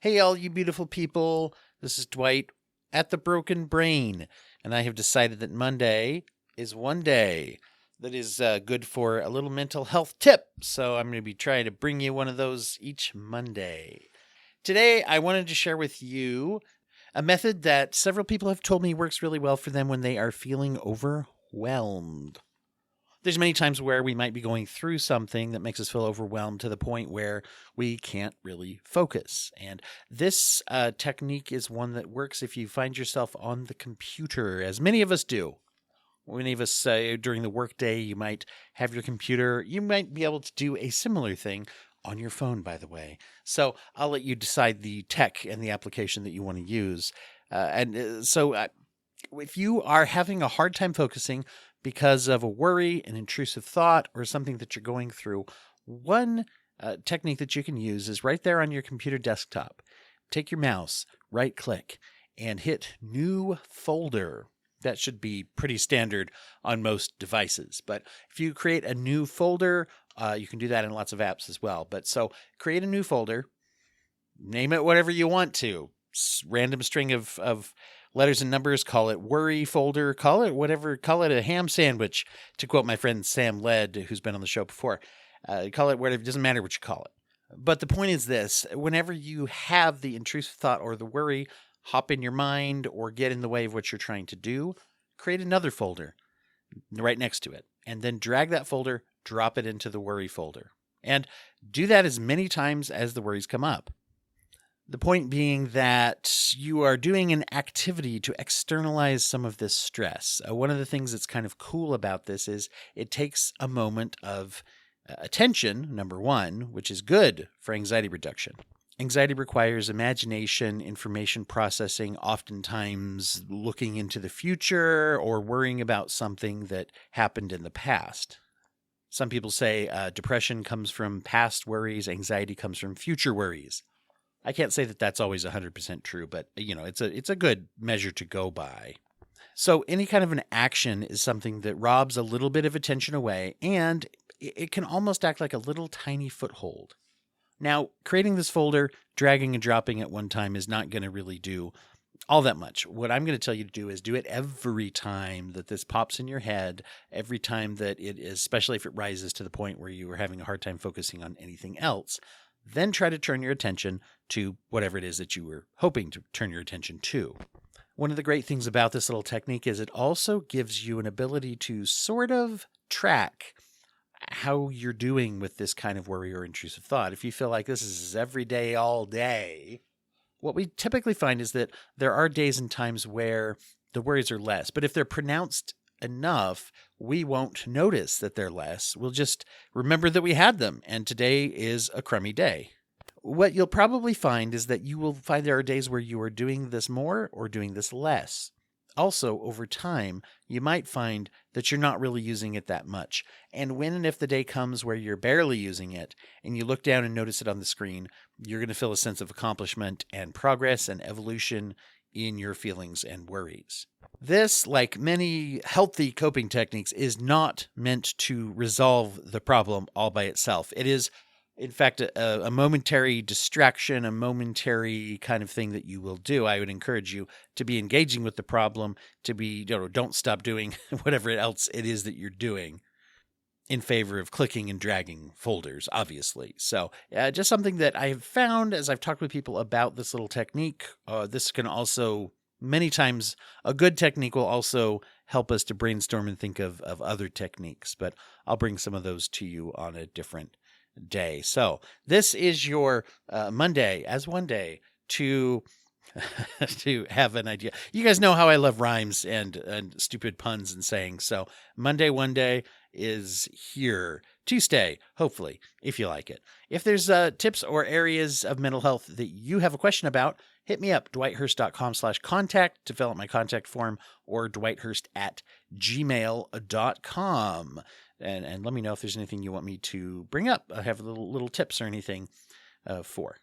Hey, all you beautiful people. This is Dwight at the Broken Brain, and I have decided that Monday is one day that is good for a little mental health tip. So I'm going to be trying to bring you one of those each Monday. Today, I wanted to share with you a method that several people have told me works really well for them when they are feeling overwhelmed. There's many times where we might be going through something that makes us feel overwhelmed to the point where we can't really focus. And this technique is one that works if you find yourself on the computer, as many of us do. Many of us, during the workday, you might have your computer. You might be able to do a similar thing on your phone, by the way. So I'll let you decide the tech and the application that you want to use. If you are having a hard time focusing because of a worry, an intrusive thought, or something that you're going through, one technique that you can use is right there on your computer desktop. Take your mouse, right-click, and hit New Folder. That should be pretty standard on most devices. But if you create a new folder, you can do that in lots of apps as well. So create a new folder, name it whatever you want to. Random string of letters and numbers, call it worry folder, call it whatever, call it a ham sandwich, to quote my friend Sam Led, who's been on the show before. Call it whatever, it doesn't matter what you call it. But the point is this: whenever you have the intrusive thought or the worry hop in your mind or get in the way of what you're trying to do, create another folder right next to it, and then drag that folder, drop it into the worry folder. And do that as many times as the worries come up. The point being that you are doing an activity to externalize some of this stress. One of the things that's kind of cool about this is it takes a moment of attention, number one, which is good for anxiety reduction. Anxiety requires imagination, information processing, oftentimes looking into the future or worrying about something that happened in the past. Some people say depression comes from past worries, anxiety comes from future worries. I can't say that that's always 100% true, but it's a good measure to go by. So any kind of an action is something that robs a little bit of attention away, and it can almost act like a little tiny foothold. Now, creating this folder, dragging and dropping at one time is not going to really do all that much. What I'm going to tell you to do is do it every time that this pops in your head, every time that it is, especially if it rises to the point where you are having a hard time focusing on anything else. Then try to turn your attention to whatever it is that you were hoping to turn your attention to. One of the great things about this little technique is it also gives you an ability to sort of track how you're doing with this kind of worry or intrusive thought. If you feel like this is every day, all day, what we typically find is that there are days and times where the worries are less. But if they're pronounced enough, we won't notice that they're less. We'll just remember that we had them, and today is a crummy day. What you'll probably find is that you will find there are days where you are doing this more or doing this less. Also, over time, you might find that you're not really using it that much. And when and if the day comes where you're barely using it, and you look down and notice it on the screen, you're going to feel a sense of accomplishment and progress and evolution in your feelings and worries. This, like many healthy coping techniques, is not meant to resolve the problem all by itself. It is, in fact, a momentary distraction, a momentary kind of thing that you will do. I would encourage you to be engaging with the problem, to be, don't stop doing whatever else it is that you're doing in favor of clicking and dragging folders, obviously. So just something that I have found as I've talked with people about this little technique. This can also, many times, a good technique will also help us to brainstorm and think of other techniques. But I'll bring some of those to you on a different day. So this is your Monday as one day to to have an idea. You guys know how I love rhymes and stupid puns and sayings. So Monday one day is here to stay, hopefully, if you like it. If there's tips or areas of mental health that you have a question about, hit me up, dwighthurst.com/contact to fill out my contact form, or dwighthurst@gmail.com. And let me know if there's anything you want me to bring up. I have little tips or anything for.